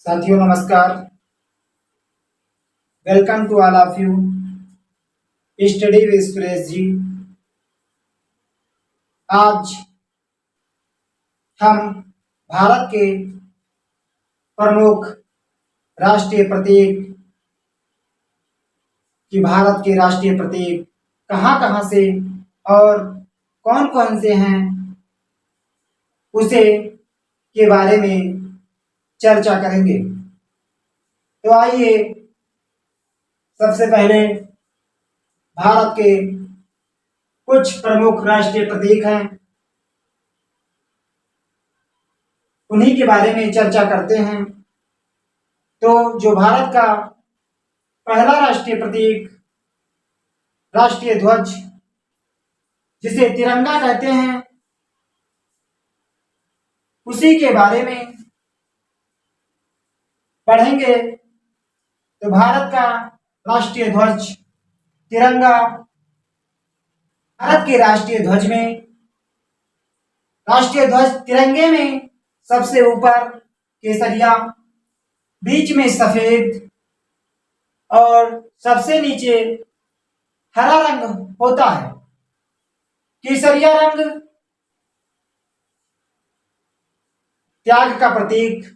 साथियों नमस्कार। Welcome to all of you study with Suresh ji. आज हम भारत के प्रमुख राष्ट्रीय प्रतीक भारत के राष्ट्रीय प्रतीक कहाँ कहाँ से और कौन कौन से हैं उसे के बारे में चर्चा करेंगे। तो आइए सबसे पहले भारत के कुछ प्रमुख राष्ट्रीय प्रतीक हैं, उन्हीं के बारे में चर्चा करते हैं। तो जो भारत का पहला राष्ट्रीय प्रतीक राष्ट्रीय ध्वज, जिसे तिरंगा कहते हैं, उसी के बारे में पढ़ेंगे। तो भारत का राष्ट्रीय ध्वज तिरंगा। भारत के राष्ट्रीय ध्वज में राष्ट्रीय ध्वज तिरंगे में सबसे ऊपर केसरिया, बीच में सफेद और सबसे नीचे हरा रंग होता है। केसरिया रंग त्याग का प्रतीक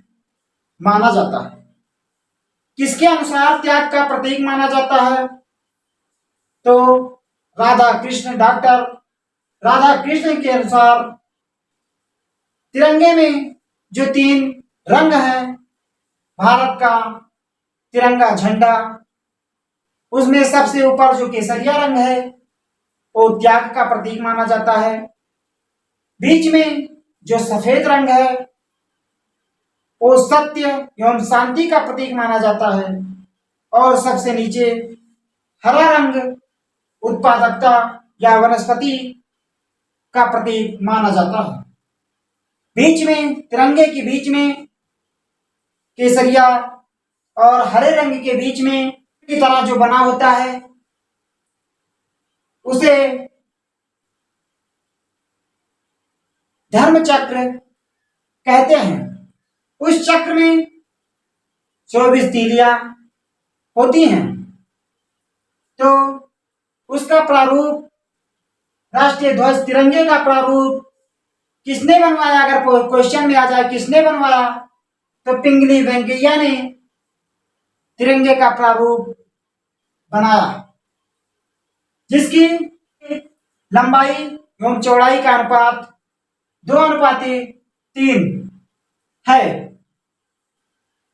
माना जाता है। किसके अनुसार त्याग का प्रतीक माना जाता है? तो डॉक्टर राधा कृष्ण के अनुसार तिरंगे में जो 3 रंग हैं, भारत का तिरंगा झंडा, उसमें सबसे ऊपर जो केसरिया रंग है वो त्याग का प्रतीक माना जाता है। बीच में जो सफेद रंग है वो सत्य एवं शांति का प्रतीक माना जाता है और सबसे नीचे हरा रंग उत्पादकता या वनस्पति का प्रतीक माना जाता है। बीच में तिरंगे के बीच में केसरिया और हरे रंग के बीच में की तरह जो बना होता है उसे धर्म चक्र कहते हैं। उस चक्र में 24 तीलियां होती हैं। तो उसका प्रारूप, राष्ट्रीय ध्वज तिरंगे का प्रारूप किसने बनवाया? अगर क्वेश्चन में आ जाए किसने बनवाया, तो पिंगली वेंकैया ने तिरंगे का प्रारूप बनाया, जिसकी लंबाई एवं चौड़ाई का अनुपात 2:3 है।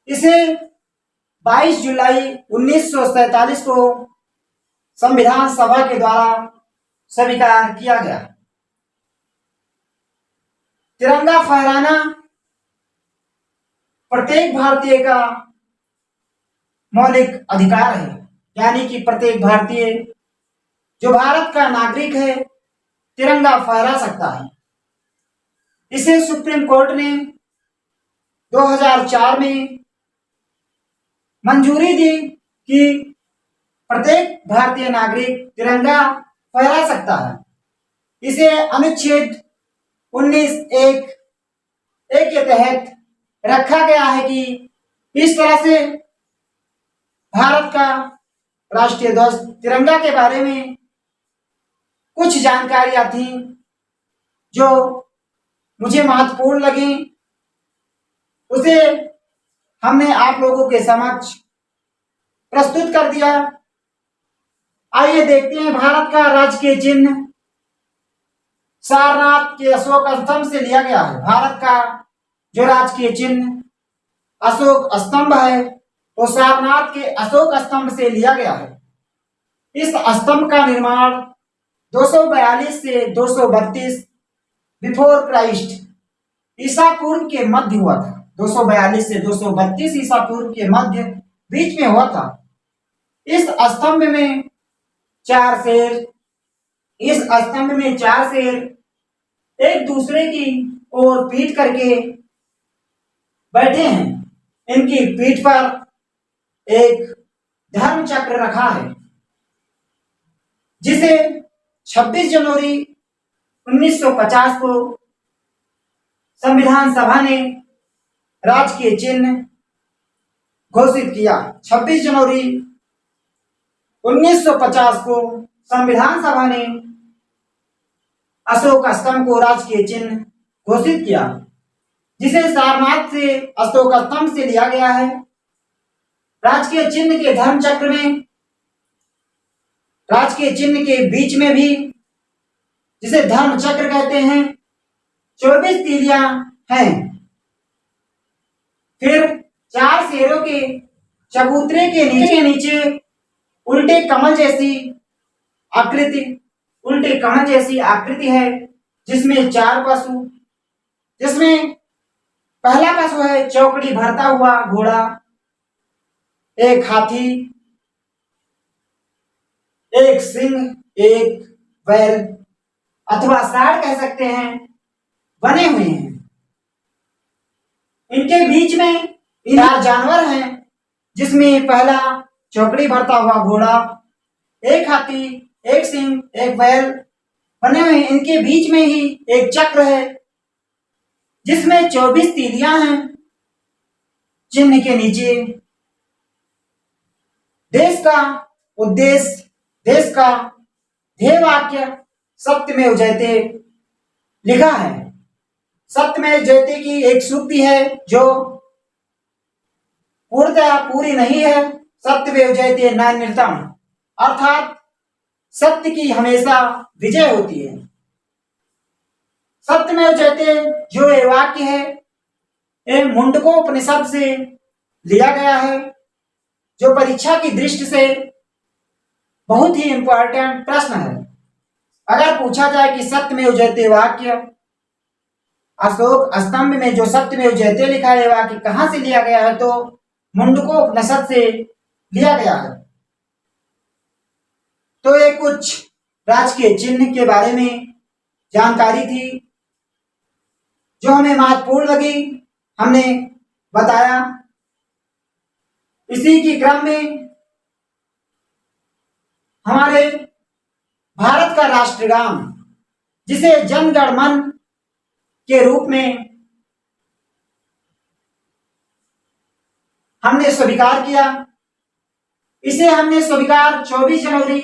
इसे 22 जुलाई 1947 को संविधान सभा के द्वारा स्वीकार किया गया। तिरंगा फहराना प्रत्येक भारतीय का मौलिक अधिकार है, यानी कि प्रत्येक भारतीय जो भारत का नागरिक है तिरंगा फहरा सकता है। इसे सुप्रीम कोर्ट ने 2004 में मंजूरी दी कि प्रत्येक भारतीय नागरिक तिरंगा फहरा सकता है। इसे अनुच्छेद 19(1) के तहत रखा गया है कि इस तरह से भारत का राष्ट्रीय ध्वज तिरंगा के बारे में कुछ जानकारियां थी जो मुझे महत्वपूर्ण लगी, उसे हमने आप लोगों के समक्ष प्रस्तुत कर दिया। आइए देखते हैं। भारत का राजकीय चिन्ह सारनाथ के अशोक स्तंभ से लिया गया है। भारत का जो राजकीय चिन्ह अशोक स्तंभ है वो सारनाथ के अशोक स्तंभ से लिया गया है। इस स्तंभ का निर्माण 242 से 232 बिफोर क्राइस्ट ईसा पूर्व के मध्य हुआ था। 242 से 232 ईसा पूर्व के मध्य बीच में हुआ था। इस स्तंभ में 4 शेर, इस स्तंभ में 4 शेर एक दूसरे की ओर पीठ करके बैठे हैं। इनकी पीठ पर एक धर्म चक्र रखा है, जिसे 26 जनवरी 1950 को संविधान सभा ने राजकीय चिन्ह घोषित किया। 26 जनवरी 1950 को संविधान सभा ने अशोक स्तंभ को राजकीय चिन्ह घोषित किया, जिसे सारनाथ से अशोक स्तंभ से लिया गया है। राजकीय चिन्ह के धर्म चक्र में, राजकीय चिन्ह के बीच में भी, जिसे धर्म चक्र कहते हैं, 24 तीलियां हैं। फिर 4 शेरों के चबूतरे के नीचे उल्टे कमल जैसी आकृति है, जिसमें 4 पशु, जिसमें पहला पशु है चौकड़ी भरता हुआ घोड़ा, एक हाथी, एक सिंह, एक बैल अथवा सांड कह सकते हैं, बने हुए हैं। इनके बीच में 4 जानवर हैं, जिसमें पहला चौकड़ी भरता हुआ घोड़ा, एक हाथी, एक सिंह, एक बैल बने हुए हैं। इनके बीच में ही एक चक्र है, जिसमें 24 तीलियां हैं। चिन्ह के नीचे देश का उद्देश्य, देश का ध्येय वाक्य सत्यमेव जयते लिखा है। सत्यमेव जयते की एक सूक्ति है जो पूर्णतः पूरी नहीं है। सत्यमेव जयते नान्यतम, अर्थात सत्य की हमेशा विजय होती है। सत्यमेव जयते जो ये वाक्य है, ये मुंडकोपनिषद से लिया गया है, जो परीक्षा की दृष्टि से बहुत ही इंपॉर्टेंट प्रश्न है। अगर पूछा जाए कि सत्यमेव जयते वाक्य, अशोक स्तंभ में जो सत्यमेव जयते लिखा है वाक्य कहां से लिया गया है, तो मुंडकोपनिषद से लिया गया है। तो ये कुछ राजकीय चिन्ह के बारे में जानकारी थी जो हमें महत्वपूर्ण लगी, हमने बताया। इसी के क्रम में हमारे भारत का राष्ट्रगान, जिसे जन गण मन के रूप में हमने स्वीकार किया, इसे हमने स्वीकार 24 जनवरी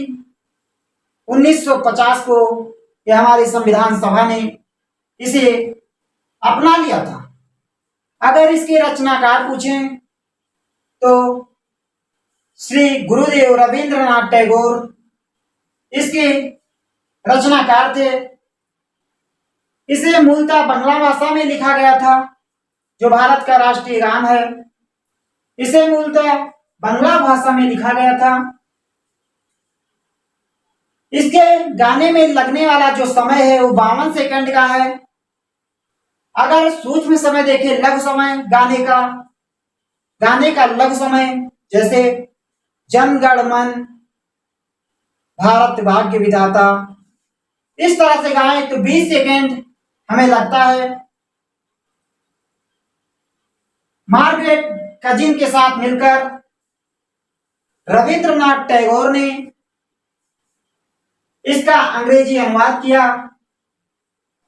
1950 को यह हमारी संविधान सभा ने इसे अपना लिया था। अगर इसके रचनाकार पूछें तो श्री गुरुदेव रविंद्रनाथ टैगोर इसके रचनाकार थे। इसे मूलतः बांग्ला भाषा में लिखा गया था, जो भारत का राष्ट्रीय गान है। इसे मूलतः बांग्ला भाषा में लिखा गया था। इसके गाने में लगने वाला जो समय है वो 52 सेकंड का है। अगर सूक्ष्म समय देखें, लघु समय गाने का लघु समय, जैसे जन गण मन भारत भाग्य विधाता, इस तरह से गाएं तो 20 सेकंड हमें लगता है। मार्गरेट कजिन के साथ मिलकर रविंद्रनाथ टैगोर ने इसका अंग्रेजी अनुवाद किया,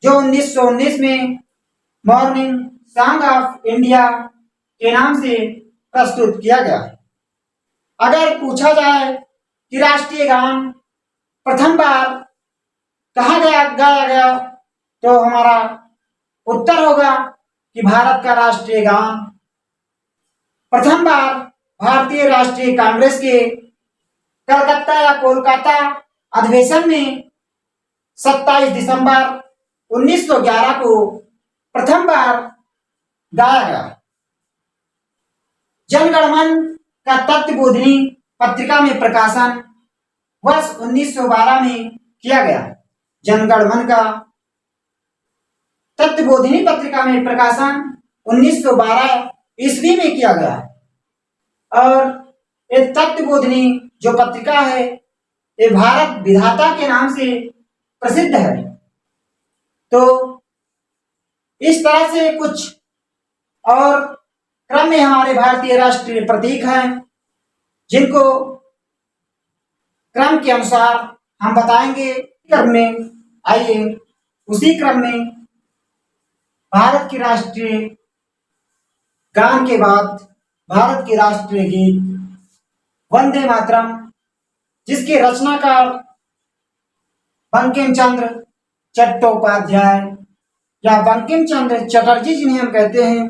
जो 1919 में मॉर्निंग सॉन्ग ऑफ इंडिया के नाम से प्रस्तुत किया गया। अगर पूछा जाए कि राष्ट्रीय गान प्रथम बार कहाँ गाया गया, तो हमारा उत्तर होगा कि भारत का राष्ट्रीय गान प्रथम बार भारतीय राष्ट्रीय कांग्रेस के कलकत्ता या कोलकाता अधिवेशन में 27 दिसंबर 1911 को प्रथम बार गाया गया। जनगणमन का तत्वबोधिनी पत्रिका में प्रकाशन वर्ष 1912 में किया गया। जनगणमन का तत्वबोधिनी पत्रिका में प्रकाशन 1912 ईस्वी में किया गया। और ये तत्वबोधिनी जो पत्रिका है, ये भारत विधाता के नाम से प्रसिद्ध है। तो इस तरह से कुछ और क्रम में हमारे भारतीय राष्ट्रीय प्रतीक हैं, जिनको क्रम के अनुसार हम बताएंगे। क्रम में आइए उसी क्रम में भारत की राष्ट्रीय गान के बाद भारत के राष्ट्रीय गीत वंदे मातरम, जिसके रचनाकार बंकिम चंद्र चट्टोपाध्याय या बंकिम चंद्र चटर्जी जिन्हें हम कहते हैं,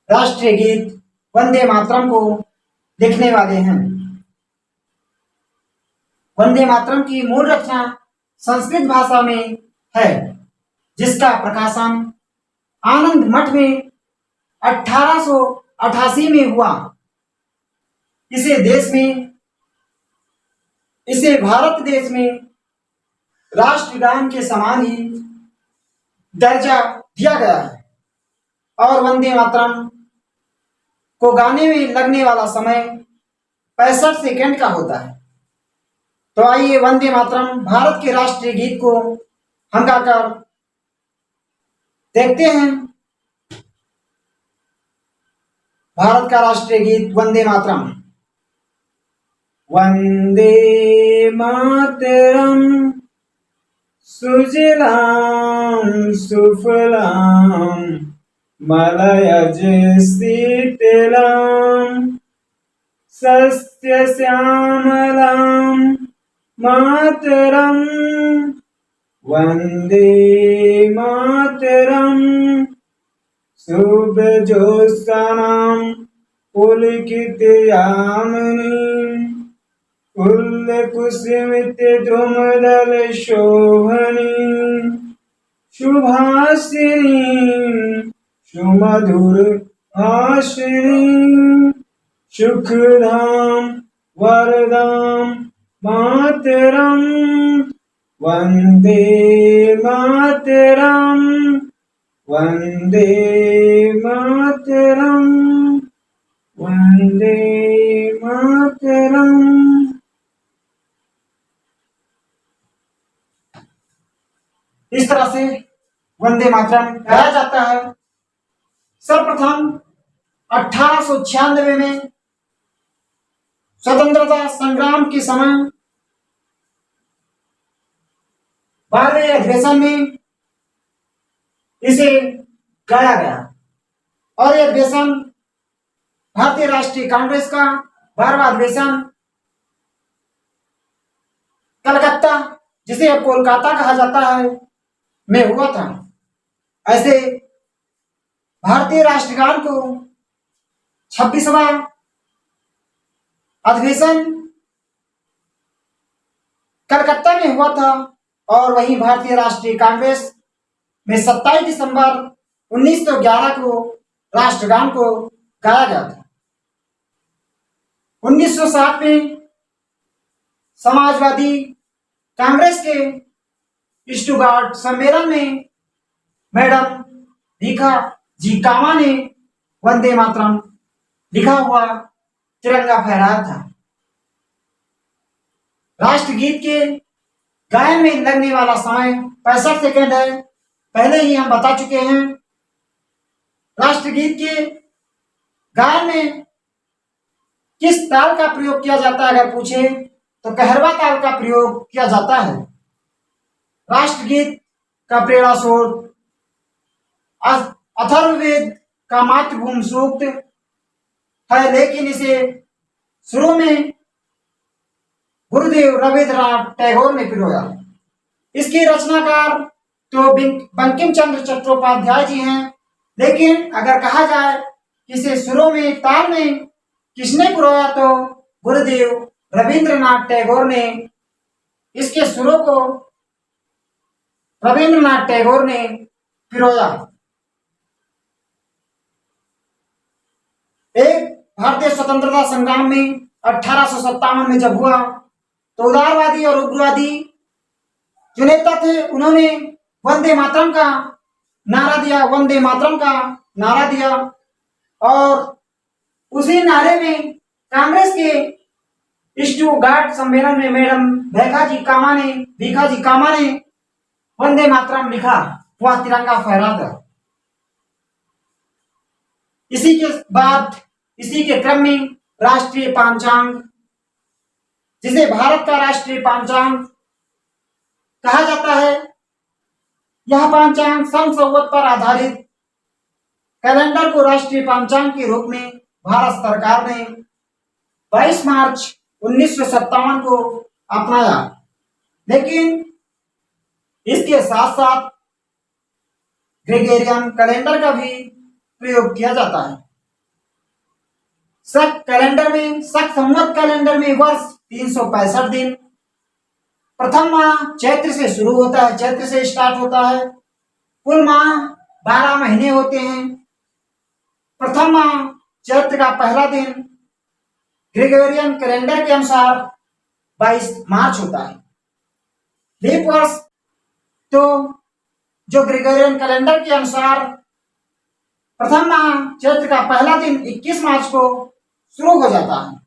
राष्ट्रीय गीत वंदे मातरम को लिखने वाले हैं। वंदे मातरम की मूल रचना संस्कृत भाषा में है, जिसका प्रकाशन आनंद मठ में 1888 में हुआ। इसे भारत देश में राष्ट्रगान के समान ही दर्जा दिया गया है और वंदे मातरम को गाने में लगने वाला समय 65 सेकंड का होता है। तो आइए वंदे मातरम भारत के राष्ट्रीय गीत को हम गाकर देखते हैं। भारत का राष्ट्रीय गीत वंदे मातरम। वंदे मातरम सुजलाम सुफलाम मलयज शीतलाम सस्य श्यामलाम मातरम वंदे मातरम शुभ्रज्योत्स्नां पुलकितयामिनीं फुल्लकुसुमितद्रुमदलशोभनीं शुभासिनीं सुमधुरभाषिणीं सुखदां वरदां मातरं वंदे मातरम वंदे मातरम वंदे मातरम। इस तरह से वंदे मातरम गाया जाता है। सर्वप्रथम 1896 में स्वतंत्रता संग्राम के समय 12वें अधिवेशन में इसे गाया गया और यह अधिवेशन भारतीय राष्ट्रीय कांग्रेस का 12वां अधिवेशन कलकत्ता, जिसे अब कोलकाता कहा जाता है, में हुआ था। ऐसे भारतीय राष्ट्रगान को 26वां अधिवेशन कलकत्ता में हुआ था और वहीं भारतीय राष्ट्रीय कांग्रेस में 27 दिसंबर 1911 को राष्ट्रगान को गाया गया था। 1907 में समाजवादी कांग्रेस के स्टुटगार्ट सम्मेलन में मैडम भीखा जी कामा ने वंदे मातरम लिखा हुआ तिरंगा फहराया था। राष्ट्रगीत के गायन में लगने वाला समय 65 सेकंड है, पहले ही हम बता चुके हैं। राष्ट्रगीत के गायन में किस ताल का प्रयोग किया जाता है अगर पूछे तो कहरवा ताल का प्रयोग किया जाता है। राष्ट्रगीत का प्रेरणा स्रोत अथर्ववेद का मातृभूमि सूक्त है, लेकिन इसे शुरू में गुरुदेव रविंद्रनाथ टैगोर ने पिरोया। इसके रचनाकार तो बंकिम चंद्र चट्टोपाध्याय जी हैं, लेकिन अगर कहा जाए कि इसे सुरों में ताल में किसने पिरोया तो गुरुदेव रविंद्रनाथ टैगोर ने इसके सुरों को रविंद्रनाथ टैगोर ने पिरोया। एक भारतीय स्वतंत्रता संग्राम में 1857 में जब हुआ तो उदारवादी और उग्रवादी जो नेता थे उन्होंने वंदे मातरम का नारा दिया, वंदे मातरम का नारा दिया और उसी नारे में कांग्रेस के स्टुटगार्ट सम्मेलन में मैडम भीखा जी कामा ने वंदे मातरम लिखा हुआ तिरंगा फहरा था। इसी के बाद इसी के क्रम में राष्ट्रीय पंचांग, जिसे भारत का राष्ट्रीय पंचांग कहा जाता है, यह पंचांग सन संवत पर आधारित कैलेंडर को राष्ट्रीय पंचांग के रूप में भारत सरकार ने 22 मार्च 1957 को अपनाया, लेकिन इसके साथ साथ ग्रेगोरियन कैलेंडर का भी प्रयोग किया जाता है। शक संवत कैलेंडर में वर्ष 365 दिन, प्रथम माह चैत्र से शुरू होता है, चैत्र से स्टार्ट होता है। कुल माह 12 महीने होते हैं। प्रथम माह चैत्र का पहला दिन ग्रेगोरियन कैलेंडर के अनुसार 22 मार्च होता है। लीप वर्ष तो जो ग्रेगोरियन कैलेंडर के अनुसार प्रथम माह चैत्र का पहला दिन 21 मार्च को शुरू हो जाता है।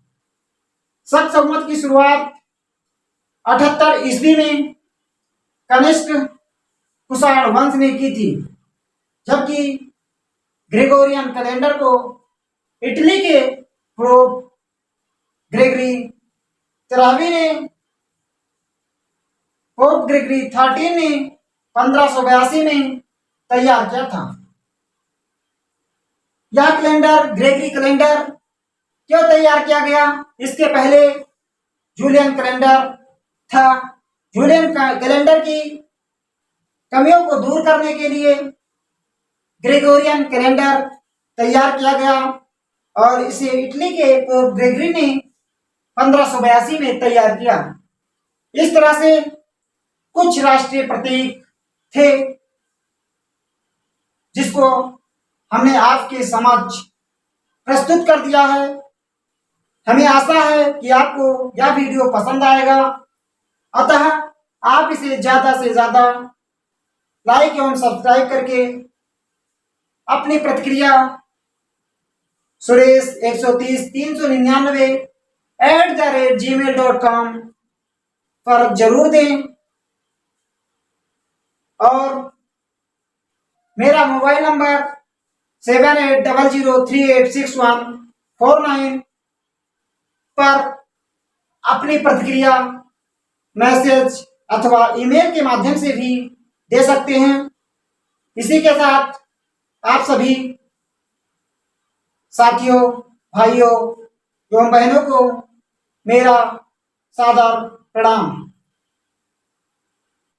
शक संवत की शुरुआत 78 ईस्वी में कनिष्क कुषाण वंश ने की थी, जबकि ग्रेगोरियन कैलेंडर को इटली के पोप ग्रेगरी 13 ने 1582 में तैयार किया था। यह कैलेंडर ग्रेगरी कैलेंडर क्यों तैयार किया गया? इसके पहले जूलियन कैलेंडर था। जूलियन कैलेंडर की कमियों को दूर करने के लिए ग्रेगोरियन कैलेंडर तैयार किया गया और इसे इटली के पोप ग्रेगरी ने 1582 में तैयार किया। इस तरह से कुछ राष्ट्रीय प्रतीक थे जिसको हमने आपके समक्ष प्रस्तुत कर दिया है। हमें आशा है कि आपको यह वीडियो पसंद आएगा, अतः आप इसे ज्यादा से ज्यादा लाइक एवं सब्सक्राइब करके अपनी प्रतिक्रिया suresh130 399@gmail.com पर जरूर दें। और मेरा मोबाइल नंबर 7800386149 पर अपनी प्रतिक्रिया मैसेज अथवा ईमेल के माध्यम से भी दे सकते हैं। इसी के साथ आप सभी साथियों, भाइयों एवं बहनों को मेरा सादर प्रणाम।